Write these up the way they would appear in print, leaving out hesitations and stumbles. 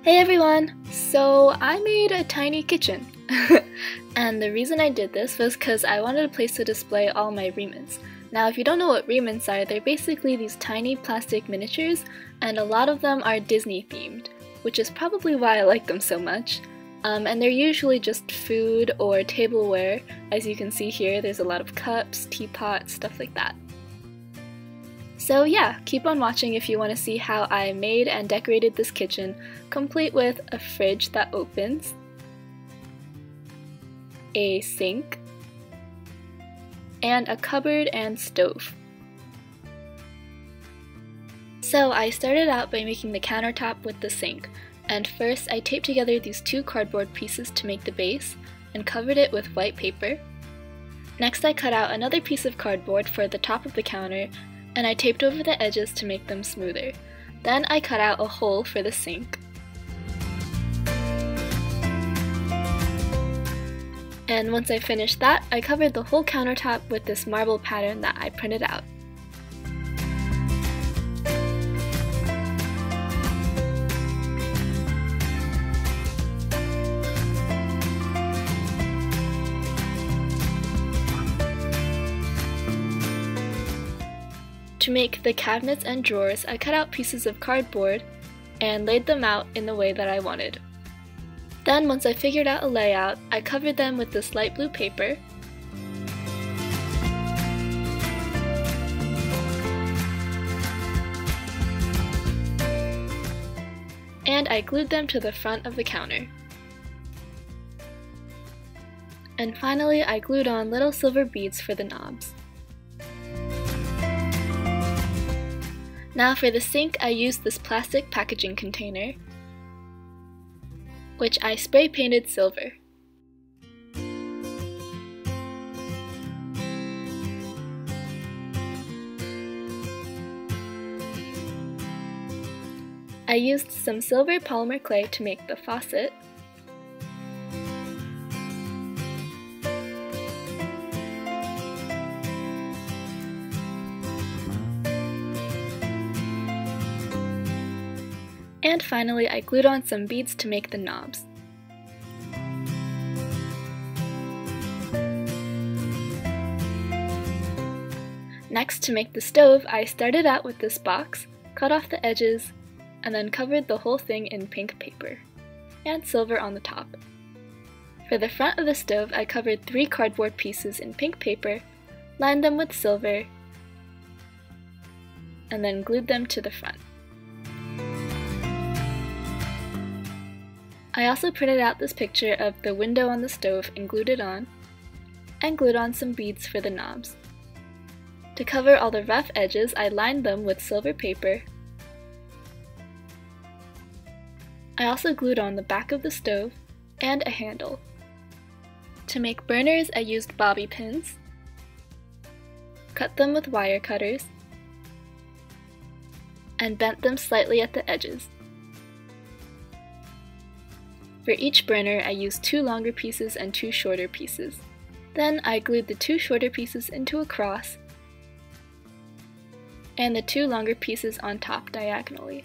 Hey everyone! So I made a tiny kitchen. And the reason I did this was because I wanted a place to display all my remnants. Now if you don't know what remnants are, they're basically these tiny plastic miniatures, and a lot of them are Disney themed, which is probably why I like them so much. And they're usually just food or tableware. As you can see here, there's a lot of cups, teapots, stuff like that. So yeah, keep on watching if you want to see how I made and decorated this kitchen, complete with a fridge that opens, a sink, and a cupboard and stove. So I started out by making the countertop with the sink, and first I taped together these two cardboard pieces to make the base, and covered it with white paper. Next I cut out another piece of cardboard for the top of the counter, and I taped over the edges to make them smoother. Then I cut out a hole for the sink. And once I finished that, I covered the whole countertop with this marble pattern that I printed out. To make the cabinets and drawers, I cut out pieces of cardboard and laid them out in the way that I wanted. Then once I figured out a layout, I covered them with this light blue paper, and I glued them to the front of the counter. And finally, I glued on little silver beads for the knobs. Now for the sink, I used this plastic packaging container, which I spray painted silver. I used some silver polymer clay to make the faucet, and finally I glued on some beads to make the knobs. Next, to make the stove, I started out with this box, cut off the edges, and then covered the whole thing in pink paper, and silver on the top. For the front of the stove, I covered 3 cardboard pieces in pink paper, lined them with silver, and then glued them to the front. I also printed out this picture of the window on the stove and glued it on, and glued on some beads for the knobs. To cover all the rough edges, I lined them with silver paper. I also glued on the back of the stove and a handle. To make burners, I used bobby pins, cut them with wire cutters, and bent them slightly at the edges. For each burner, I used 2 longer pieces and 2 shorter pieces. Then I glued the 2 shorter pieces into a cross, and the 2 longer pieces on top diagonally.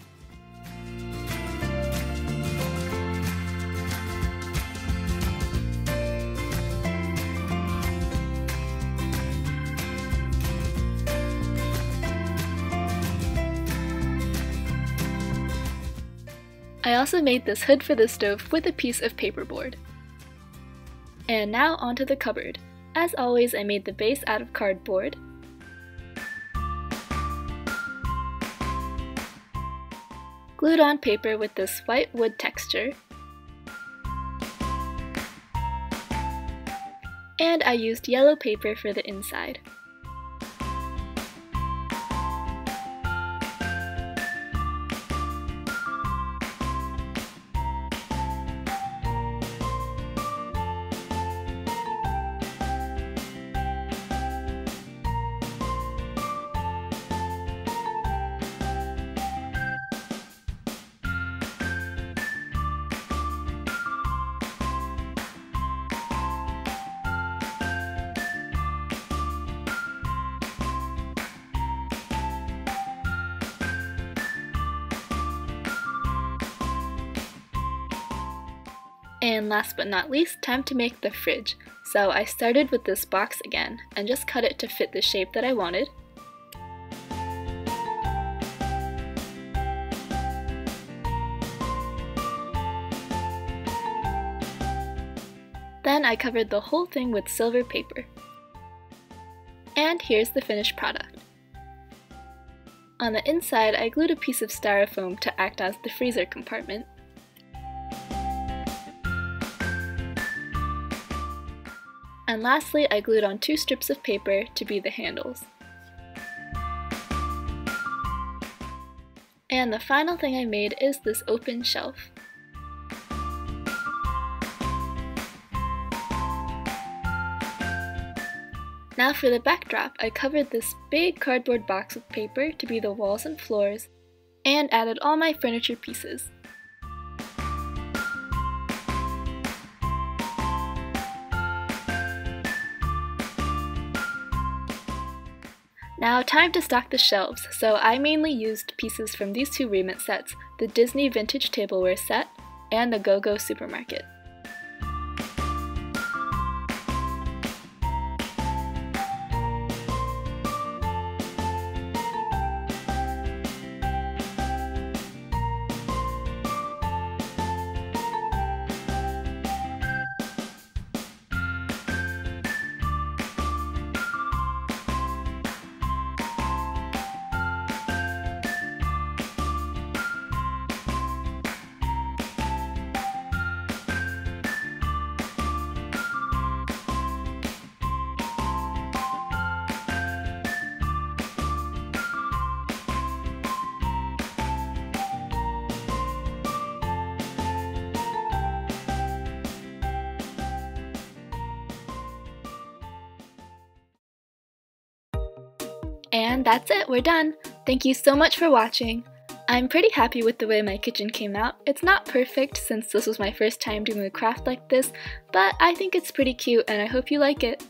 I also made this hood for the stove with a piece of paperboard. And now onto the cupboard. As always, I made the base out of cardboard, glued on paper with this white wood texture, and I used yellow paper for the inside. And last but not least, time to make the fridge. So I started with this box again and just cut it to fit the shape that I wanted. Then I covered the whole thing with silver paper. And here's the finished product. On the inside, I glued a piece of styrofoam to act as the freezer compartment. And lastly, I glued on 2 strips of paper to be the handles. And the final thing I made is this open shelf. Now for the backdrop, I covered this big cardboard box with paper to be the walls and floors, and added all my furniture pieces. Now time to stock the shelves, so I mainly used pieces from these 2 remit sets, the Disney Vintage Tableware set and the Go-Go Supermarket. And that's it, we're done! Thank you so much for watching! I'm pretty happy with the way my kitchen came out. It's not perfect since this was my first time doing a craft like this, but I think it's pretty cute and I hope you like it!